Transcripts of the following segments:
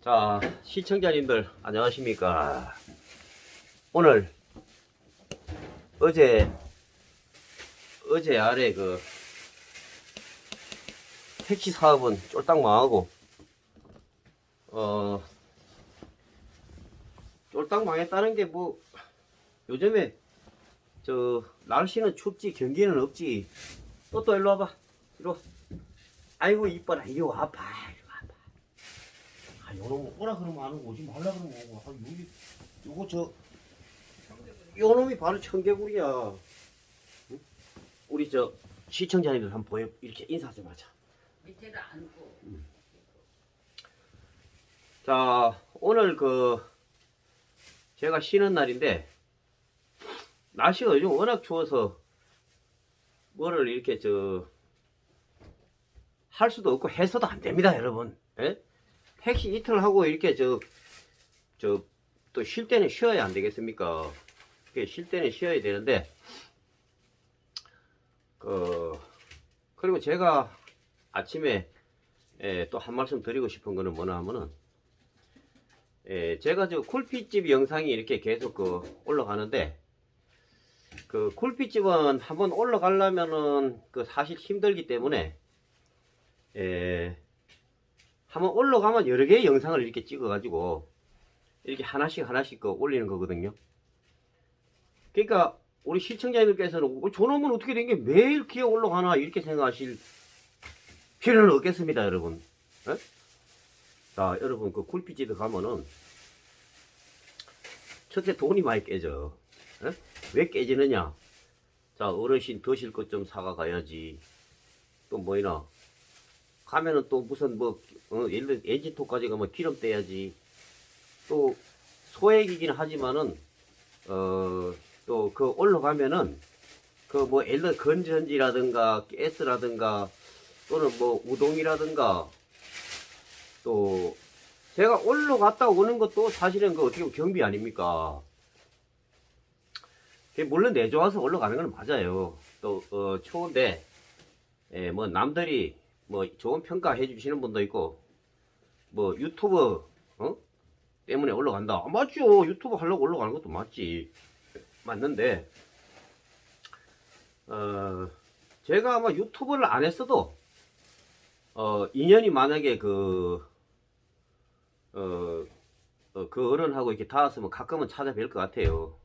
자, 시청자님들 안녕하십니까. 오늘 어제 아래 그 택시 사업은 쫄딱 망하고 쫄딱 망했다는 게 뭐 요즘에 저 날씨는 춥지 경기는 없지. 또 일로 와봐. 이리 와. 아이고 이뻐라. 이리 와봐. 아, 요놈 오라 그러면 안 오고 오지 말라 그러면 오고. 아, 여기 요거 요놈이 바로 청개구리야. 응? 우리 저 시청자님들 한번 보여 이렇게 인사 좀 하자. 밑에를 안고. 자, 오늘 제가 쉬는 날인데 날씨가 요즘 워낙 추워서 뭐를 이렇게 할 수도 없고 해서도 안 됩니다, 여러분. 예? 택시 이틀 하고 이렇게 또 쉴 때는 쉬어야 안 되겠습니까? 쉴 때는 쉬어야 되는데, 그리고 제가 아침에 또 한 말씀 드리고 싶은 거는 뭐냐 하면은, 제가 쿨핏집 영상이 이렇게 계속 올라가는데, 쿨핏집은 한번 올라가려면은 사실 힘들기 때문에, 한번 올라가면 여러 개의 영상을 이렇게 찍어가지고, 이렇게 하나씩 올리는 거거든요. 그러니까 우리 시청자님들께서는 저놈은 어떻게 된 게 매일 기어 올라가나 이렇게 생각하실 필요는 없겠습니다, 여러분. 에? 자, 여러분 쿨피집에 가면은 첫째 돈이 많이 깨져. 에? 왜 깨지느냐? 자, 어르신 드실 것 좀 사가 가야지. 또 뭐이나 가면은 또 무슨 예를 들어 엔진톱까지 가면 기름 떼야지. 또 소액이긴 하지만은 또 올라가면은 예를 들어 건전지라든가 가스라든가 또는 우동이라든가 또 제가 올라갔다 오는 것도 사실은 어떻게 보면 경비 아닙니까? 물론 내 좋아서 올라가는 건 맞아요. 또 추운데 남들이 좋은 평가해 주시는 분도 있고 유튜브 때문에 올라간다. 맞죠. 유튜브 하려고 올라가는 것도 맞지. 맞는데 제가 아마 유튜브를 안 했어도 인연이 만약에 그 어른하고 이렇게 닿았으면 가끔은 찾아뵐 것 같아요.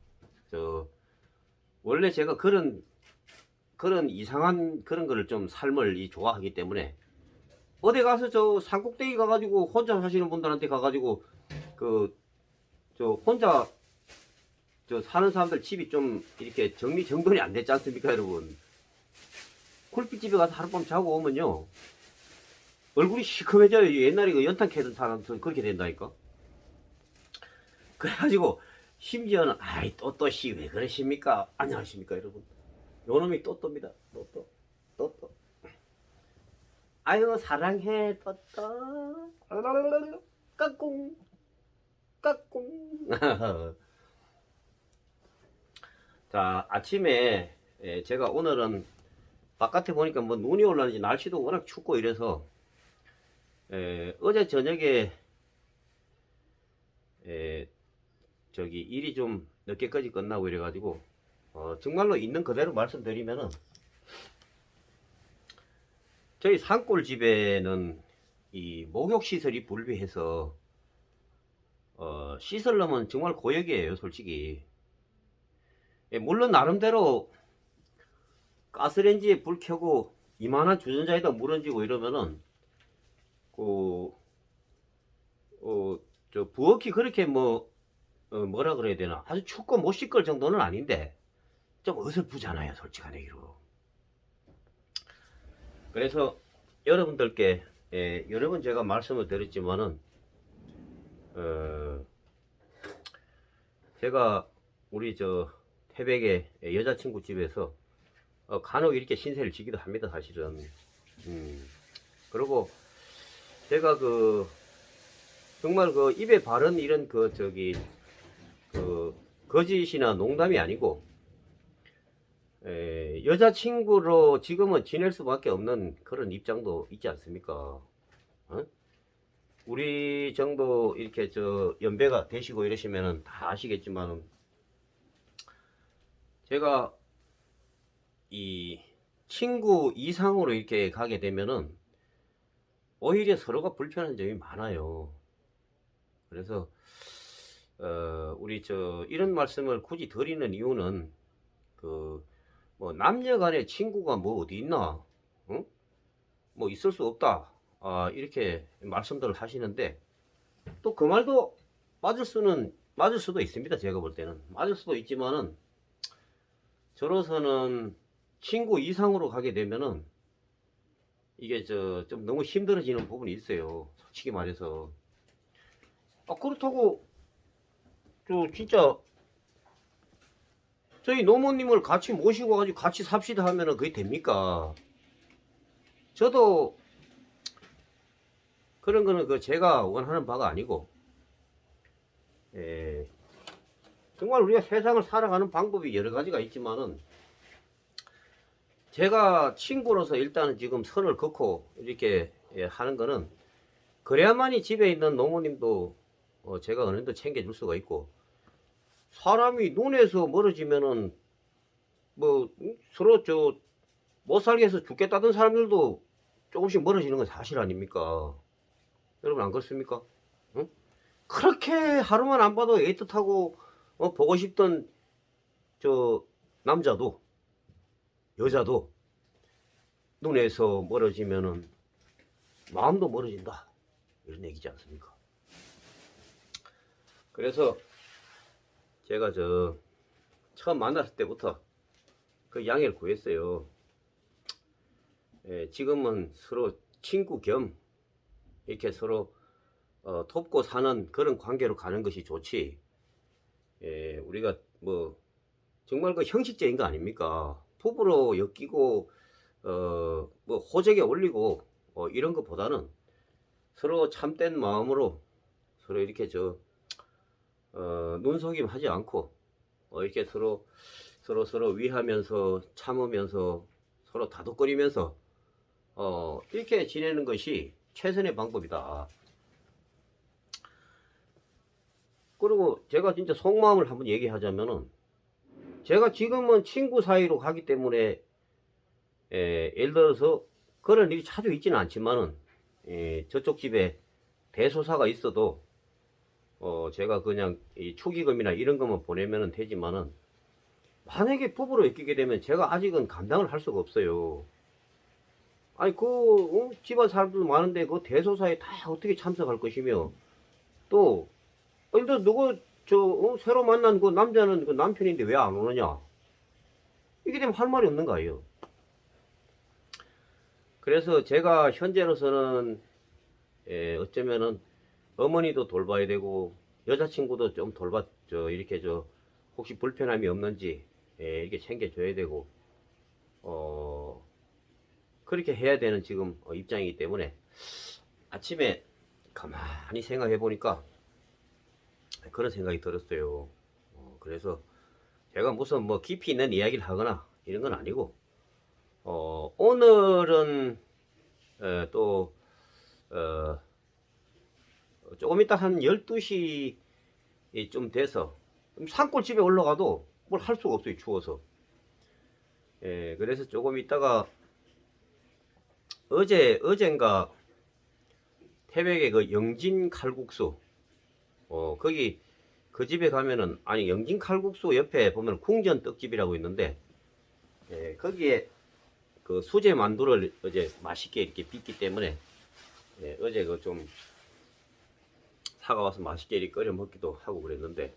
원래 제가 그런 이상한 그런 거를 좀 삶을 좋아하기 때문에 어디 가서 산꼭대기 가가지고 혼자 사시는 분들한테 가가지고 혼자 사는 사람들 집이 좀 이렇게 정돈이 안 됐지 않습니까, 여러분? 쿨빛집에 가서 하룻밤 자고 오면요 얼굴이 시커매져요. 옛날에 연탄 캐던 사람들 그렇게 된다니까. 그래가지고 심지어는 아이 또또씨 왜 그러십니까? 안녕하십니까, 여러분? 요놈이 또또입니다. 또또 아유 사랑해 또또 까꿍 까꿍. 자, 아침에 제가 오늘은 바깥에 보니까 눈이 올라는지 날씨도 워낙 춥고 이래서 어제 저녁에 일이 좀 늦게까지 끝나고 이래가지고 정말로 있는 그대로 말씀드리면은 저희 산골 집에는 이 목욕 시설이 불비해서 씻으려면 정말 고역이에요, 솔직히. 물론 나름대로 가스레인지에 불 켜고 이만한 주전자에다 물 얹고 이러면은 부엌이 그렇게 뭐라 그래야 되나 아주 춥고 못 씻을 정도는 아닌데 좀 어설프잖아요, 솔직한 얘기로. 그래서 여러분들께 여러 번 제가 말씀을 드렸지만은 제가 우리 태백의 여자친구 집에서 간혹 이렇게 신세를 지기도 합니다, 사실은. 그리고 제가 정말 입에 바른 이런 거짓이나 농담이 아니고 여자친구로 지금은 지낼 수밖에 없는 그런 입장도 있지 않습니까? 어? 우리 정도 이렇게 저 연배가 되시고 이러시면은 다 아시겠지만은 제가 이 친구 이상으로 이렇게 가게 되면은 오히려 서로가 불편한 점이 많아요. 그래서 우리 저 이런 말씀을 굳이 드리는 이유는 그 뭐 남녀 간의 친구가 뭐 어디 있나? 응? 뭐 있을 수 없다. 아, 이렇게 말씀들을 하시는데 또 그 말도 맞을 수도 있습니다. 제가 볼 때는 맞을 수도 있지만은 저로서는 친구 이상으로 가게 되면은 이게 저 좀 너무 힘들어지는 부분이 있어요. 솔직히 말해서. 아, 그렇다고 저 진짜 저희 노모님을 같이 모시고 가지고 같이 삽시다 하면은 그게 됩니까? 저도 그런 거는 그 제가 원하는 바가 아니고, 예, 정말 우리가 세상을 살아가는 방법이 여러 가지가 있지만은 제가 친구로서 일단은 지금 선을 긋고 이렇게 하는 거는 그래야만이 집에 있는 노모님도 제가 어느 정도 챙겨줄 수가 있고, 사람이 눈에서 멀어지면은 뭐 서로 저 못 살게 해서 죽겠다던 사람들도 조금씩 멀어지는 건 사실 아닙니까? 여러분 안 그렇습니까? 응? 그렇게 하루만 안 봐도 애틋하고 보고 싶던 저 남자도 여자도 눈에서 멀어지면은 마음도 멀어진다, 이런 얘기지 않습니까? 그래서 제가 저 처음 만났을 때부터 그 양해를 구했어요. 예, 지금은 서로 친구 겸 이렇게 서로 돕고 사는 그런 관계로 가는 것이 좋지. 예, 우리가 뭐 정말 그 형식적인 거 아닙니까? 부부로 엮이고 뭐 호적에 올리고 이런 것보다는 서로 참된 마음으로 서로 이렇게 저 눈속임 하지 않고 이렇게 서로 위하면서 참으면서 서로 다독거리면서 이렇게 지내는 것이 최선의 방법이다. 그리고 제가 진짜 속마음을 한번 얘기하자면은 제가 지금은 친구 사이로 가기 때문에 예를 들어서 그런 일이 자주 있지는 않지만은 저쪽 집에 대소사가 있어도 제가 그냥 이 축의금이나 이런 것만 보내면 되지만은 만약에 부부로 엮이게 되면 제가 아직은 감당을 할 수가 없어요. 아니 집안 사람들 많은데 그 대소사에 다 어떻게 참석할 것이며 또 근데 누구 새로 만난 그 남자는 그 남편인데 왜 안 오느냐, 이게 되면 할 말이 없는 거예요. 그래서 제가 현재로서는 어쩌면은 어머니도 돌봐야 되고 여자친구도 좀 이렇게 혹시 불편함이 없는지 이렇게 챙겨줘야 되고 어 그렇게 해야 되는 지금 입장이기 때문에 아침에 가만히 생각해 보니까 그런 생각이 들었어요. 그래서 제가 무슨 뭐 깊이 있는 이야기를 하거나 이런 건 아니고 오늘은 또 조금 이따 한 12시 좀 돼서 산골집에 올라가도 뭘 할 수가 없어요, 추워서. 그래서 조금 있다가 어젠가 태백의 그 영진 칼국수, 거기 그 집에 가면은, 아니 영진 칼국수 옆에 보면 궁전 떡집이라고 있는데 거기에 그 수제 만두를 어제 맛있게 이렇게 빚기 때문에 어제 그 좀 사가와서 맛있게 이렇게 끓여 먹기도 하고 그랬는데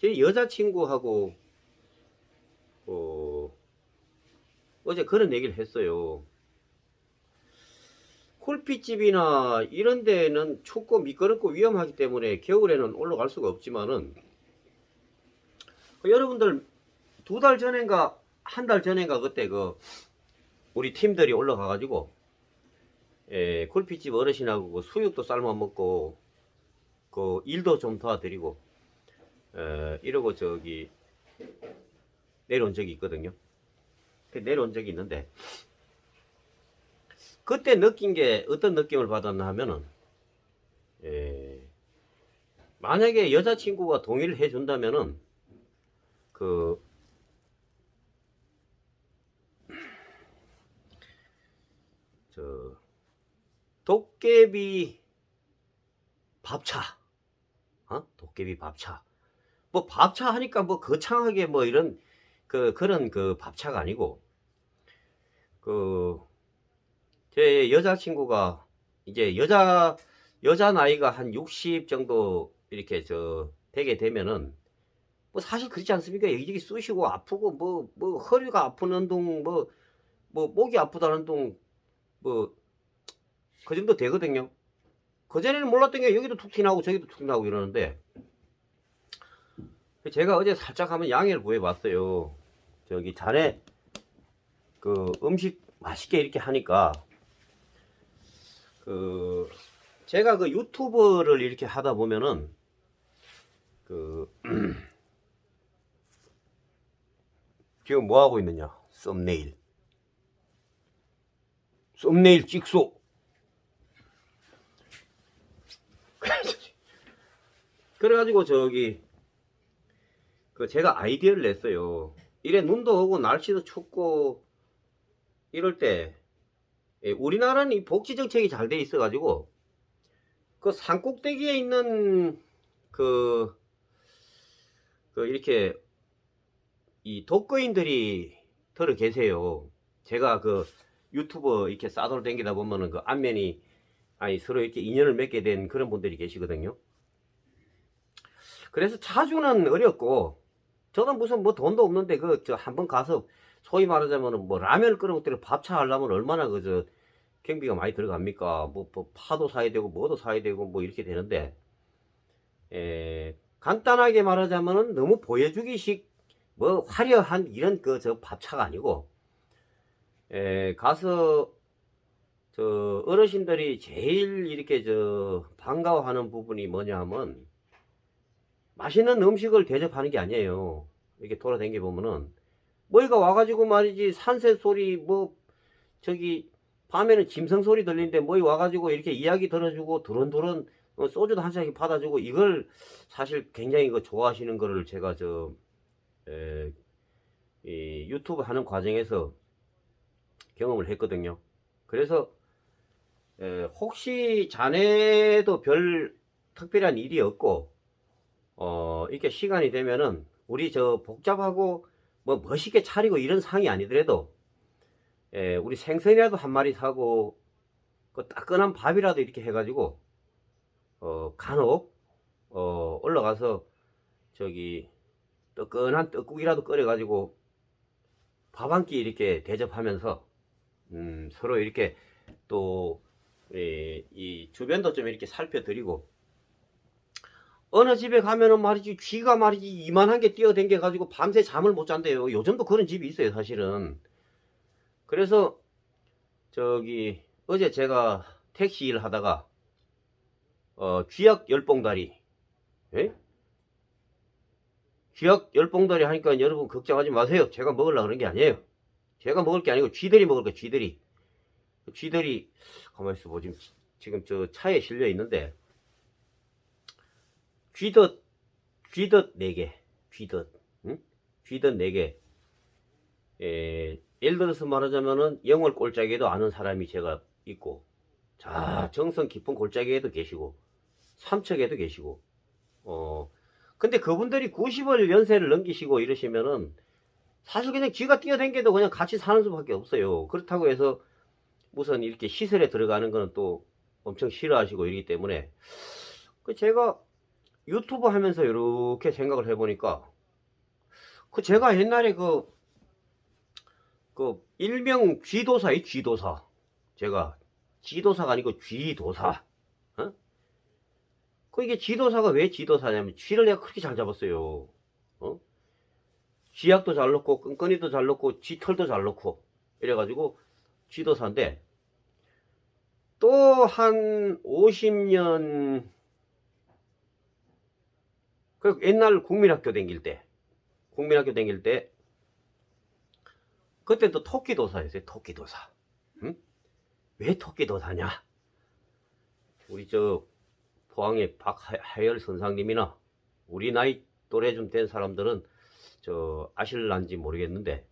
제 여자친구하고 어제 그런 얘기를 했어요. 쿨핏집이나 이런 데는 춥고 미끄럽고 위험하기 때문에 겨울에는 올라갈 수가 없지만은 여러분들 2달 전인가 1달 전인가 그때 그 우리 팀들이 올라가 가지고 쿨핏집 어르신하고 그 수육도 삶아 먹고 그 일도 좀 도와드리고 이러고 저기 내려온 적이 있거든요. 내려온 적이 있는데 그때 느낀 게 어떤 느낌을 받았나 하면은, 만약에 여자친구가 동의를 해준다면은, 그, 저, 도깨비 밥차, 도깨비 밥차. 뭐 밥차 하니까 뭐 거창하게 뭐 이런, 그런 그 밥차가 아니고, 그, 제 여자친구가 이제 여자 나이가 한 60 정도 이렇게 되게 되면은 뭐 사실 그렇지 않습니까? 여기저기 쑤시고 아프고 뭐 허리가 아픈 운동 뭐 목이 아프다는 운동 뭐 그 정도 되거든요. 그전에는 몰랐던 게 여기도 툭 튀나고 저기도 툭 나고 이러는데 제가 어제 살짝 한번 양해를 구해봤어요. 저기 자네 그 음식 맛있게 이렇게 하니까 그 제가 그 유튜브를 이렇게 하다 보면은 그 지금 뭐 하고 있느냐? 썸네일 찍소. 그래가지고 저기 그 제가 아이디어를 냈어요. 이래 눈도 오고 날씨도 춥고 이럴 때 우리나라는 이 복지 정책이 잘 돼 있어가지고 그 산꼭대기에 있는 그 이렇게 이 독거인들이 들어 계세요. 제가 그 유튜브 이렇게 싸돌아다니다 보면은 그 안면이 아니 서로 이렇게 인연을 맺게 된 그런 분들이 계시거든요. 그래서 자주는 어렵고 저는 무슨 뭐 돈도 없는데 그 저 한번 가서 소위 말하자면은 뭐 라면을 끓여 먹더니 밥차 하려면 얼마나 그 경비가 많이 들어갑니까? 뭐 파도 사야 되고 뭐도 사야 되고 뭐 이렇게 되는데 간단하게 말하자면은 너무 보여주기식 뭐 화려한 이런 그 밥차가 아니고 가서 어르신들이 제일 이렇게 반가워하는 부분이 뭐냐 하면 맛있는 음식을 대접하는 게 아니에요. 이렇게 돌아다니게 보면은 뭐이가 와가지고 말이지 산새 소리 뭐 저기 밤에는 짐승 소리 들리는데 뭐이 와가지고 이렇게 이야기 들어주고 두런두런 소주도 한 잔씩 받아주고 이걸 사실 굉장히 그 좋아하시는 거를 제가 이 유튜브 하는 과정에서 경험을 했거든요. 그래서 혹시 자네도 별 특별한 일이 없고 이렇게 시간이 되면은 우리 복잡하고 뭐 멋있게 차리고 이런 상이 아니더라도 우리 생선이라도 한 마리 사고 그 따끈한 밥이라도 이렇게 해가지고 간혹 올라가서 저기 뜨끈한 떡국이라도 끓여가지고 밥 한 끼 이렇게 대접하면서 서로 이렇게 또 이 주변도 좀 이렇게 살펴드리고 어느 집에 가면은 말이지 쥐가 말이지 이만한 게 뛰어댕겨 가지고 밤새 잠을 못 잔대요. 요즘도 그런 집이 있어요 사실은. 그래서 저기 어제 제가 택시 일 하다가 쥐약 열봉다리 쥐약 열봉다리 하니까 여러분 걱정하지 마세요. 제가 먹으려고 그런 게 아니에요. 제가 먹을 게 아니고 쥐들이 먹을 거예요. 쥐들이 가만히 있어 보지. 지금 저 차에 실려 있는데 쥐덫 4개 응? 쥐덫 4개 예를 들어서 말하자면은 영월 골짜기에도 아는 사람이 제가 있고 자 정성 깊은 골짜기에도 계시고 삼척에도 계시고 근데 그분들이 90을 연세를 넘기시고 이러시면은 사실 그냥 쥐가 뛰어댕겨도 그냥 같이 사는 수밖에 없어요. 그렇다고 해서 무슨 이렇게 시설에 들어가는 거는 또 엄청 싫어하시고 이러기 때문에 제가 유튜브 하면서 이렇게 생각을 해보니까 제가 옛날에 일명 쥐도사의 쥐도사 제가 쥐도사가 아니고 쥐도사 이게 쥐도사가 왜 쥐도사냐면 쥐를 내가 그렇게 잘 잡았어요. 쥐약도 잘 넣고 끈끈이도 잘 넣고 쥐털도 잘 넣고 이래가지고 쥐도사인데 또 한 50년 옛날 국민학교 다닐 때 그때 또 토끼도사였어요. 토끼도사. 응? 왜 토끼도 다냐? 우리 저 포항의 박하열 선상님이나 우리 나이 또래 좀 된 사람들은 저 아실란지 모르겠는데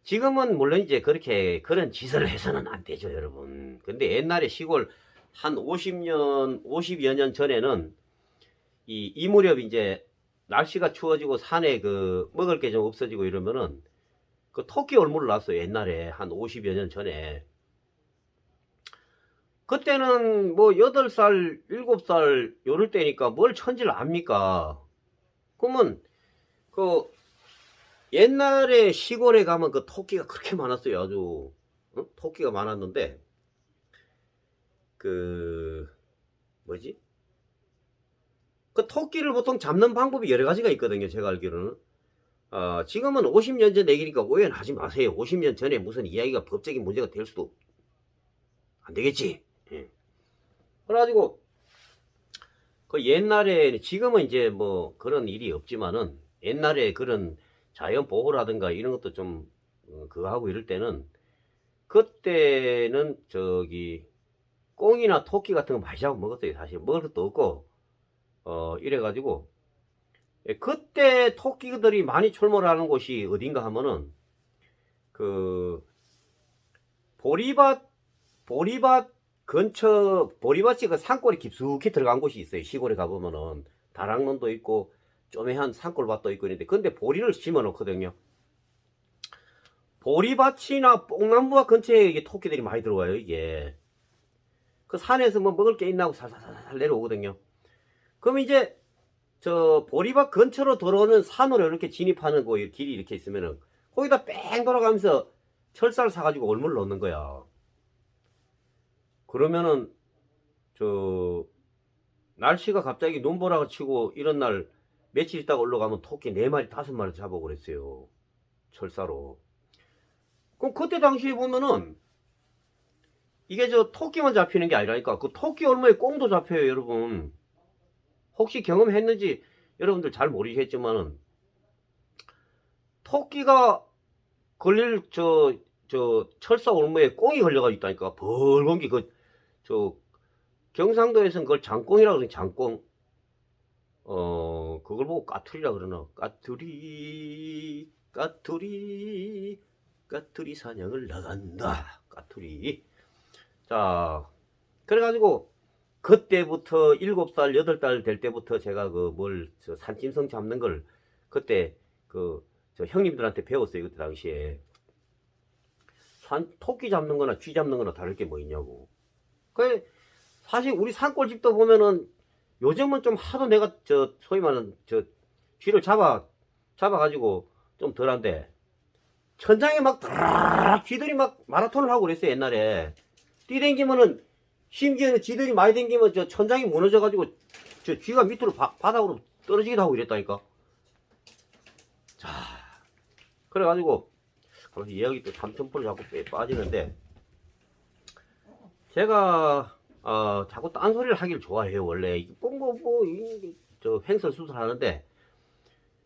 지금은 물론 이제 그렇게 그런 짓을 해서는 안 되죠, 여러분. 근데 옛날에 시골 한 50여 년 전에는 이 무렵 이제 날씨가 추워지고 산에 그 먹을 게 좀 없어지고 이러면은 그 토끼 올무를 놨어요. 옛날에 한 50여 년 전에. 그때는 뭐 8살, 7살 요럴 때니까 뭘 천지를 압니까? 그러면 그 옛날에 시골에 가면 그 토끼가 그렇게 많았어요. 아주 토끼가 많았는데 그 뭐지? 그 토끼를 보통 잡는 방법이 여러 가지가 있거든요. 제가 알기로는. 지금은 50년 전 얘기니까 오해는 하지 마세요. 50년 전에 무슨 이야기가 법적인 문제가 될 수도 안 되겠지. 예. 그래가지고 그 옛날에 지금은 이제 뭐 그런 일이 없지만은 옛날에 그런 자연 보호라든가 이런 것도 좀 그거 하고 이럴 때는 그때는 저기 꽁이나 토끼 같은 거 많이 잡아 먹었어요. 사실 먹을 것도 없고 이래가지고 그때 토끼들이 많이 출몰하는 곳이 어딘가 하면은 그 보리밭 근처 보리밭이 그 산골에 깊숙이 들어간 곳이 있어요. 시골에 가보면은 다락론도 있고 쪼매한 산골밭도 있고 있는데 근데 보리를 심어 놓거든요. 보리밭이나 뽕나무밭 근처에 이게 토끼들이 많이 들어와요. 이게 그 산에서 뭐 먹을 게 있나 하고 살살살 내려오거든요. 그럼 이제 저 보리밭 근처로 들어오는 산으로 이렇게 진입하는 거 길이 이렇게 있으면은 거기다 뺑 돌아가면서 철사를 사가지고 올무를 넣는 거야. 그러면은 저 날씨가 갑자기 눈보라가 치고 이런 날 며칠 있다가 올라가면 토끼 4마리 5마리 잡아 그랬어요. 철사로. 그럼 그때 당시에 보면은 이게 저 토끼만 잡히는 게 아니라니까 그 토끼 올무에 꽁도 잡혀요, 여러분. 혹시 경험했는지 여러분들 잘 모르시겠지만은 토끼가 걸릴 저 철사 올무에 꽁이 걸려가 있다니까. 벌건 게 저 경상도에서는 그걸 장꽁이라고 그러는 장꽁. 그걸 보고 까투리라 그러나. 까투리 사냥을 나간다. 까투리. 자, 그래가지고 그때부터 7살, 8살 될 때부터 제가 저 산짐승 잡는 걸 그때 저 형님들한테 배웠어요. 그때 당시에. 토끼 잡는 거나 쥐 잡는 거나 다를 게 뭐 있냐고. 사실 우리 산골집도 보면은 요즘은 좀 하도 내가 소위 말하는 쥐를 잡아가지고 좀 덜한데 천장에 막 드르륵 쥐들이 막 마라톤을 하고 그랬어요. 옛날에 뛰댕기면은 심지어는 쥐들이 많이 댕기면 저 천장이 무너져가지고 저 쥐가 밑으로 바닥으로 떨어지기도 하고 이랬다니까. 자, 그래가지고 이야기 또 삼천포로 자꾸 빠지는데 제가 자꾸 딴소리를 하길 좋아해요. 원래 저 횡설수설 하는데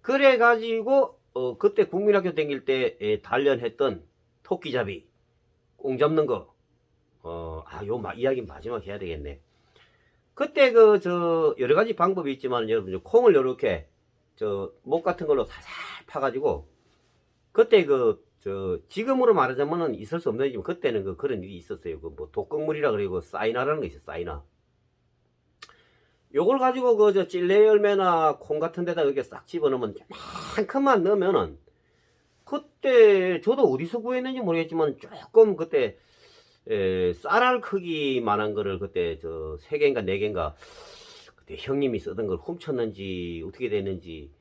그래가지고 그때 국민학교 다닐 때 단련했던 토끼잡이 꽁 잡는 거 이야기 마지막 해야 되겠네. 그때 여러 가지 방법이 있지만 여러분 콩을 요렇게 목 같은 걸로 살살 파가지고 그때 지금으로 말하자면은 있을 수 없는 일이지만 그때는 그런 일이 있었어요. 뭐 독극물이라 그러고 사이나라는 거 있어요. 사이나. 요걸 가지고 찔레 열매나 콩 같은 데다 이렇게 싹 집어넣으면 만큼만 넣으면은 그때 저도 어디서 구했는지 모르겠지만 조금 그때 쌀알 크기만한 거를 그때 3개인가 4개인가 그때 형님이 쓰던 걸 훔쳤는지 어떻게 됐는지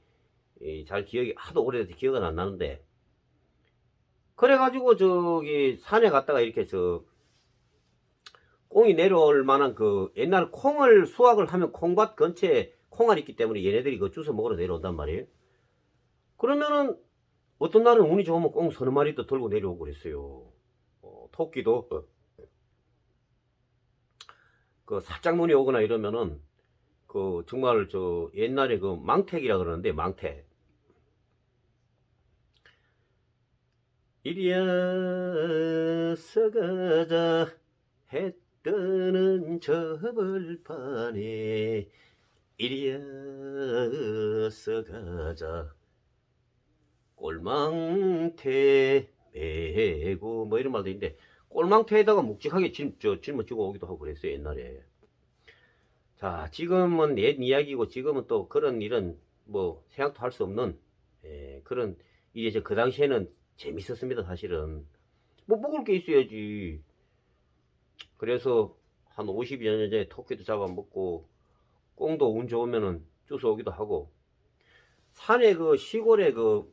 잘 기억이 하도 오래돼서 기억은 안 나는데 그래가지고 저기 산에 갔다가 이렇게 꽁이 내려올 만한 옛날 콩을 수확을 하면 콩밭 근처에 콩알이 있기 때문에 얘네들이 주워 먹으러 내려온단 말이에요. 그러면은 어떤 날은 운이 좋으면 꽁 서너 마리도 들고 내려오고 그랬어요. 토끼도 살짝 눈이 오거나 이러면은 정말 옛날에 망택이라 그러는데 망택. 이리야 서가자 해 뜨는 저 벌판에 이리어서 가자 꼴망태 메고 뭐 이런 말도 있는데 꼴망태에다가 묵직하게 짊어지고 오기도 하고 그랬어요 옛날에. 자 지금은 옛 이야기고 지금은 또 그런 일은 뭐 생각도 할 수 없는 그런 일이 그 당시에는 재밌었습니다 사실은. 뭐 먹을 게 있어야지. 그래서 한 50여 년 전에 토끼도 잡아먹고 꽁도 운 좋으면은 주워오기도 하고 산에 그 시골에 그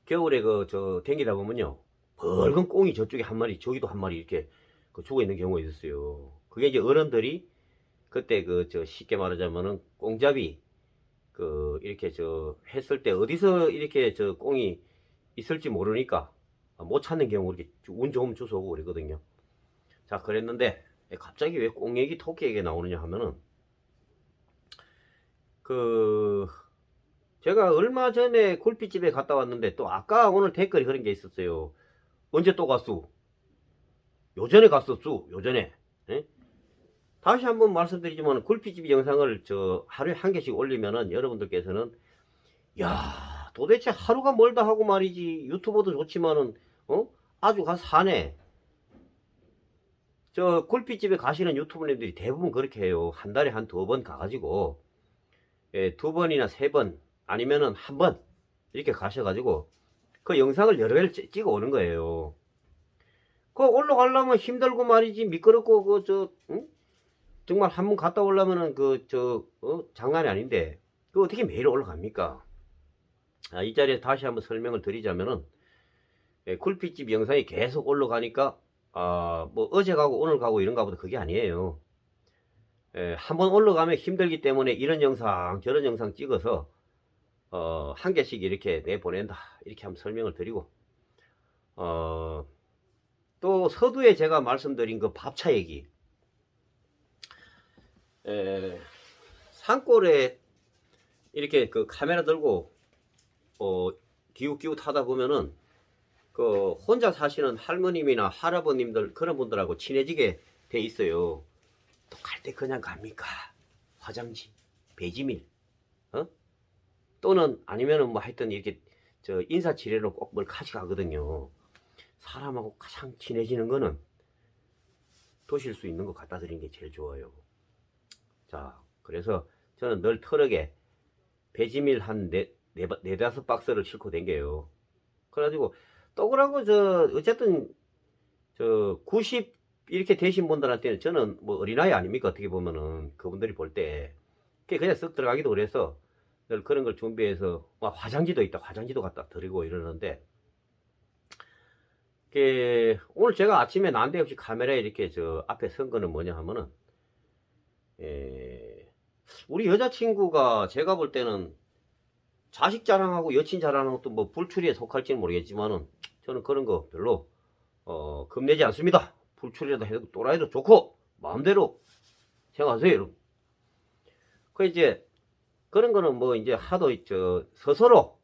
겨울에 그 저 댕기다 보면요 벌건 꽁이 저쪽에 한 마리 저기도 한 마리 이렇게 그 죽어 있는 경우가 있었어요. 그게 이제 어른들이 그때 그 저 쉽게 말하자면은 꽁잡이 그 이렇게 저 했을 때 어디서 이렇게 저 꽁이 있을지 모르니까 못 찾는 경우 이렇게 운 좋으면 주워오고 그러거든요. 자 그랬는데 갑자기 왜 꽁 얘기 토끼 얘기 나오느냐 하면은 그 제가 얼마 전에 굴빛집에 갔다 왔는데 또 아까 오늘 댓글이 그런 게 있었어요. 언제 또 갔수? 요전에 갔었수 요전에. 예? 다시 한번 말씀드리지만 굴빛집 영상을 저 하루에 한 개씩 올리면은 여러분들께서는 야 도대체 하루가 멀다 하고 말이지 유튜버도 좋지만은 아주 사네. 저 굴빛집에 가시는 유튜버님들이 대부분 그렇게 해요. 한 달에 한 2번 가가지고 2번이나 3번 아니면은 1번 이렇게 가셔가지고 그 영상을 여러 개를 찍어 오는 거예요. 그 올라가려면 힘들고 말이지 미끄럽고 정말 한 번 갔다 오려면은 장난이 아닌데 그 어떻게 매일 올라갑니까? 이 자리에 다시 한번 설명을 드리자면은 굴빛집 영상이 계속 올라가니까 뭐 어제 가고 오늘 가고 이런가 보다 그게 아니에요. 한번 올라가면 힘들기 때문에 이런 영상 저런 영상 찍어서 한 개씩 이렇게 내보낸다 이렇게 한번 설명을 드리고 또 서두에 제가 말씀드린 그 밥차 얘기 산골에 이렇게 그 카메라 들고 기웃기웃 하다 보면은 그 혼자 사시는 할머님이나 할아버님들 그런 분들하고 친해지게 돼 있어요. 또 갈 때 그냥 갑니까? 화장지, 배지밀, 또는 아니면은 뭐 하여튼 이렇게 저 인사치레로 꼭 뭘 가져가거든요. 사람하고 가장 친해지는 거는 도실 수 있는 거 갖다 드리는 게 제일 좋아요. 자, 그래서 저는 늘 트럭에 배지밀 한 4-5박스를 싣고 댕겨요. 그래가지고 또 그러고 어쨌든 90 이렇게 되신 분들한테는 저는 뭐 어린아이 아닙니까? 어떻게 보면은 그분들이 볼 때 그냥 쓱 들어가기도 그래서 늘 그런 걸 준비해서 화장지도 있다. 화장지도 갖다 드리고 이러는데 오늘 제가 아침에 난데없이 카메라에 이렇게 앞에 선 거는 뭐냐 하면은 우리 여자친구가 제가 볼 때는 자식 자랑하고 여친 자랑하는 것도 뭐 불출이에 속할지는 모르겠지만은 저는 그런 거 별로 겁내지 않습니다. 불출이라도 해도 또라이도 좋고 마음대로 생각하세요 여러분. 그 이제 그런 거는 뭐 이제 하도 서서로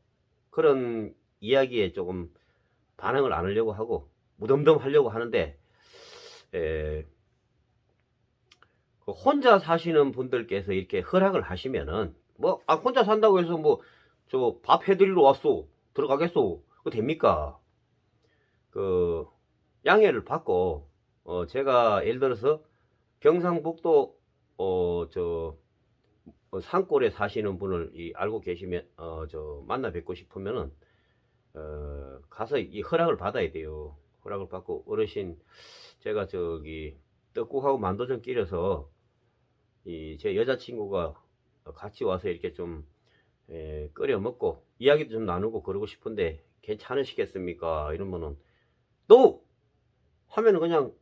그런 이야기에 조금 반응을 안 하려고 하고 무덤덤 하려고 하는데 그 혼자 사시는 분들께서 이렇게 허락을 하시면은 혼자 산다고 해서 밥 해드리러 왔소 들어가겠소 그거 됩니까? 그 양해를 받고 제가 예를 들어서 경상북도 산골에 사시는 분을 알고 계시면 만나 뵙고 싶으면은 가서 이 허락을 받아야 돼요. 허락을 받고 어르신 제가 떡국하고 만두 좀 끓여서 제 여자친구가 같이 와서 이렇게 좀 끓여 먹고 이야기도 좀 나누고 그러고 싶은데 괜찮으시겠습니까? 이러면은 NO! 하면은 그냥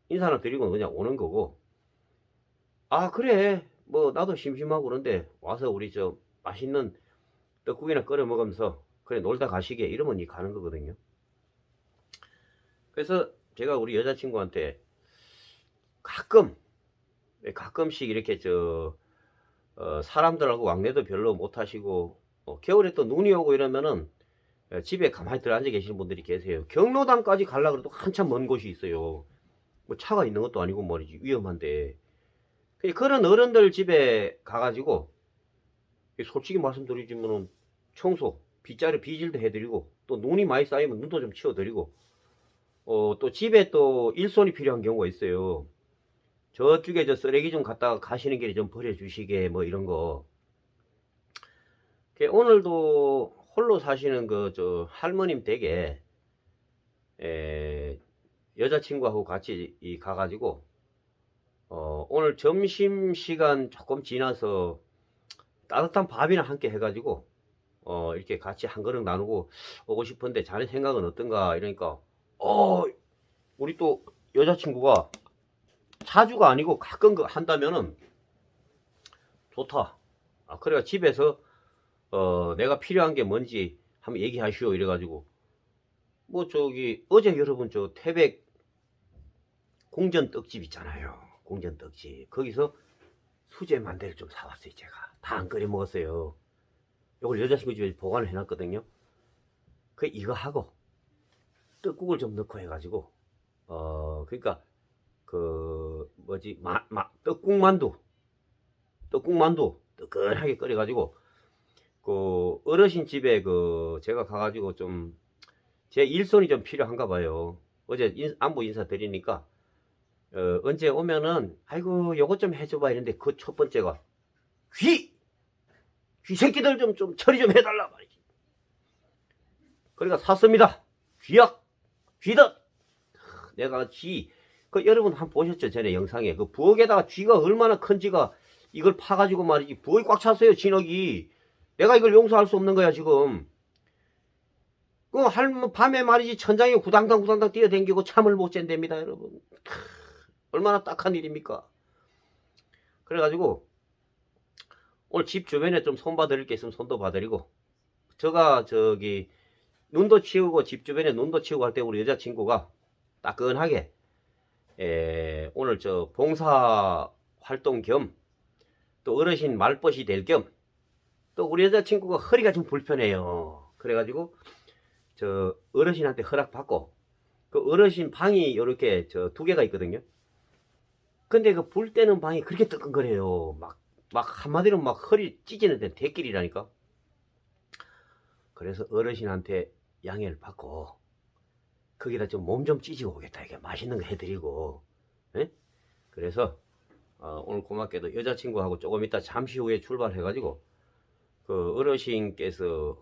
인사나 드리고 그냥 오는 거고 그래 뭐 나도 심심하고 그런데 와서 우리 맛있는 떡국이나 끓여 먹으면서 그래 놀다 가시게 이러면 가는 거거든요. 그래서 제가 우리 여자친구한테 가끔씩 이렇게 사람들하고 왕래도 별로 못 하시고 겨울에 또 눈이 오고 이러면은 집에 가만히 들어 앉아 계시는 분들이 계세요. 경로당까지 가려고 해도 한참 먼 곳이 있어요. 뭐 차가 있는 것도 아니고 말이지. 위험한데. 그런 어른들 집에 가가지고 솔직히 말씀드리지만은 청소, 빗자루 비질도 해드리고 또 눈이 많이 쌓이면 눈도 좀 치워드리고 또 집에 또 일손이 필요한 경우가 있어요. 저쪽에 저 쓰레기 좀 갖다가 가시는 길에 좀 버려주시게 뭐 이런 거. 오늘도 홀로 사시는 그 저 할머님 댁에 여자친구하고 같이 가가지고 오늘 점심시간 조금 지나서 따뜻한 밥이나 함께 해가지고 이렇게 같이 한 그릇 나누고 오고 싶은데 자네 생각은 어떤가 이러니까 우리 또 여자친구가 자주가 아니고 가끔 한다면은 좋다. 그래가 집에서 내가 필요한 게 뭔지 한번 얘기하시오 이래가지고 뭐 저기 어제 여러분 저 태백 공전 떡집 있잖아요. 공전 떡집 거기서 수제 만대를 좀 사왔어요. 제가 다 안 끓여 먹었어요. 이걸 여자친구 집에 보관을 해놨거든요. 이거 하고 떡국을 좀 넣고 해가지고 그러니까 그 뭐지 떡국만두 뜨끈하게 끓여가지고 그 어르신 집에 제가 가가지고 좀 제 일손이 좀 필요한가 봐요. 어제 안부 인사 드리니까 언제 오면은 아이고 요것 좀 해줘봐 이랬는데 그 첫 번째가 귀 새끼들 좀 처리 좀 해달라 말이지. 그러니까 샀습니다. 귀덧 내가 여러분 한번 보셨죠? 전에 영상에 그 부엌에다가 쥐가 얼마나 큰지가 이걸 파가지고 말이지. 부엌이 꽉 찼어요. 진흙이. 내가 이걸 용서할 수 없는 거야 지금. 밤에 말이지 천장에 구당당 뛰어댕기고 잠을 못 잰답니다 여러분. 얼마나 딱한 일입니까? 그래가지고 오늘 집 주변에 좀 손봐드릴 게 있으면 손도 봐드리고 제가 저기 눈도 치우고 집 주변에 눈도 치우고 할 때 우리 여자친구가 따끈하게 오늘 저 봉사 활동 겸 또 어르신 말벗이 될 겸 또 우리 여자친구가 허리가 좀 불편해요. 그래가지고 저 어르신한테 허락받고 그 어르신 방이 이렇게 저 2개가 있거든요. 근데 그 불 때는 방이 그렇게 뜨끈거려요. 막 한마디로 막 허리 찢이는 데는 대길이라니까. 그래서 어르신한테 양해를 받고 거기다 좀 몸 좀 찢이고 오겠다. 이게 맛있는 거 해드리고. 에? 그래서 오늘 고맙게도 여자친구하고 조금 이따 잠시 후에 출발해가지고 그 어르신께서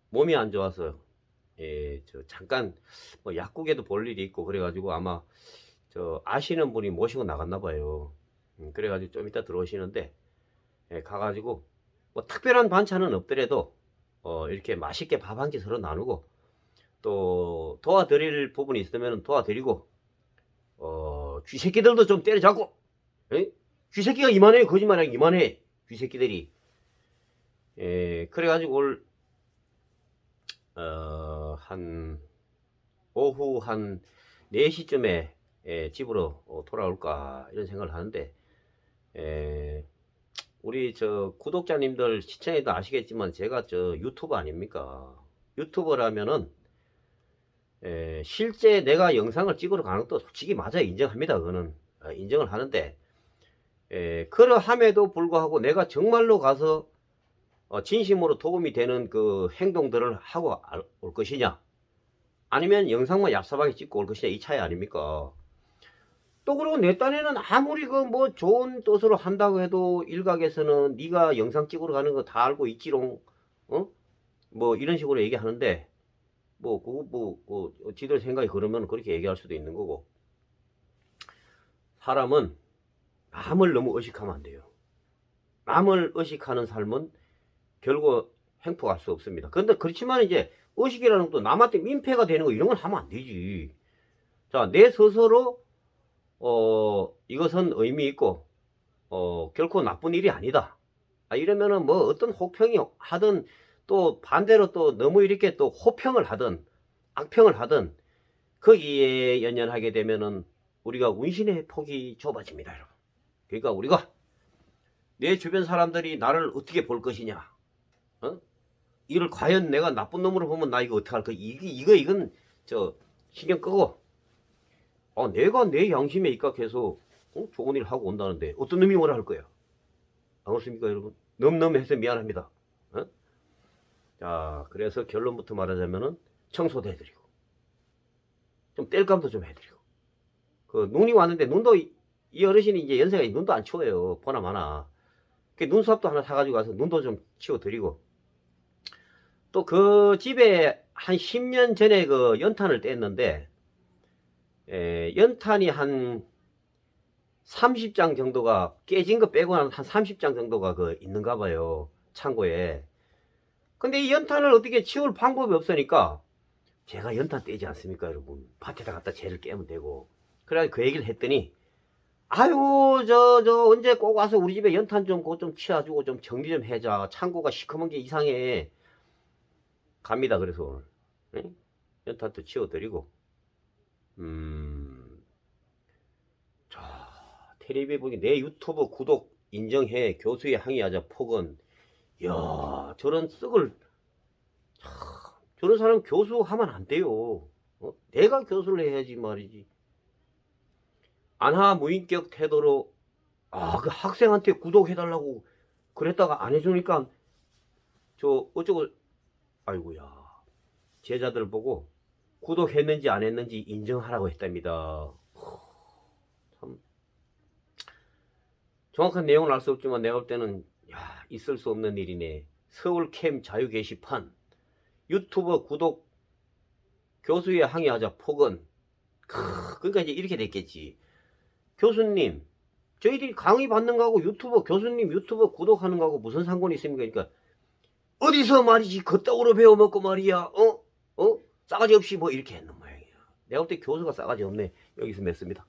몸이 안 좋아서 저 잠깐 뭐 약국에도 볼 일이 있고 그래가지고 아마 저 아시는 분이 모시고 나갔나 봐요. 그래가지고 좀 이따 들어오시는데 가가지고 뭐 특별한 반찬은 없더라도 이렇게 맛있게 밥 한 끼 서로 나누고 또 도와드릴 부분이 있으면 도와드리고 쥐새끼들도 좀 때려잡고 쥐새끼가 이만해 거짓말하기 이만해 쥐새끼들이 그래가지고 오늘 한 오후 한 4시쯤에 집으로 돌아올까 이런 생각을 하는데 우리 저 구독자님들 시청자도 아시겠지만 제가 저 유튜버 아닙니까? 유튜버라면은 실제 내가 영상을 찍으러 가는 것도 솔직히 맞아 인정합니다. 그거는 인정을 하는데 그러함에도 불구하고 내가 정말로 가서 진심으로 도움이 되는 그 행동들을 하고 올 것이냐 아니면 영상만 얍삽하게 찍고 올 것이냐 이 차이 아닙니까? 또 그리고 내 딴에는 아무리 그 뭐 좋은 뜻으로 한다고 해도 일각에서는 네가 영상 찍으러 가는 거 다 알고 있지롱 뭐 이런 식으로 얘기하는데 지들 생각이 그러면 그렇게 얘기할 수도 있는 거고 사람은 남을 너무 의식하면 안 돼요. 남을 의식하는 삶은 결국 행복할 수 없습니다. 그런데 그렇지만 이제 의식이라는 것도 남한테 민폐가 되는 거 이런 건 하면 안 되지. 자, 내 스스로 이것은 의미 있고 결코 나쁜 일이 아니다. 이러면은 뭐 어떤 혹평이 하든 또 반대로 또 너무 이렇게 또 호평을 하든 악평을 하든 거기에 연연하게 되면은 우리가 운신의 폭이 좁아집니다, 여러분. 그러니까 우리가 내 주변 사람들이 나를 어떻게 볼 것이냐, 이걸 과연 내가 나쁜 놈으로 보면 나 이거 어떡할 거야. 이건 저 신경 끄고 내가 내 양심에 입각해서 좋은 일 하고 온다는데 어떤 놈이 뭐라 할 거야. 안 그렇습니까 여러분? 넘넘해서 미안합니다. 어? 자, 그래서 결론부터 말하자면은 청소도 해드리고 좀 뗄감도 좀 해드리고 그 눈이 왔는데 눈도 이 어르신이 이제 연세가 눈도 안 치워요. 보나 마나. 그 눈썹도 하나 사가지고 가서 눈도 좀 치워드리고 또 그 집에 한 10년 전에 그 연탄을 뗐는데 연탄이 한 30장 정도가 깨진 거 빼고는 한 30장 정도가 그 있는가 봐요. 창고에. 근데 이 연탄을 어떻게 치울 방법이 없으니까 제가 연탄 떼지 않습니까 여러분. 밭에다 갖다 재를 깨면 되고. 그래 그 얘기를 했더니 아유 저 언제 꼭 와서 우리 집에 연탄 좀 그거 좀 치워주고 좀 정리 좀 해자. 창고가 시커먼 게 이상해. 갑니다. 그래서 오늘 응? 연탄도 치워드리고 자 텔레비에 보기 내 유튜브 구독 인정해 교수의 항의하자 폭언. 이야 저런 썩을 저런 사람 교수 하면 안 돼요. 내가 교수를 해야지 말이지. 안하 무인격 태도로 그 학생한테 구독해달라고 그랬다가 안 해주니까 저 어쩌고 아이고야 제자들 보고 구독했는지 안 했는지 인정하라고 했답니다. 참 정확한 내용은 알 수 없지만 내가 볼 때는 있을 수 없는 일이네. 서울캠 자유 게시판 유튜버 구독 교수에 항의하자 폭언. 그러니까 이제 이렇게 됐겠지. 교수님 저희들이 강의 받는 거하고 유튜버 교수님 유튜버 구독하는 거하고 무슨 상관이 있습니까? 그러니까 어디서 말이지 겉떡으로 배워먹고 말이야 싸가지 없이 뭐 이렇게 했는 모양이야. 내가 볼 때 교수가 싸가지 없네. 여기서 맺습니다.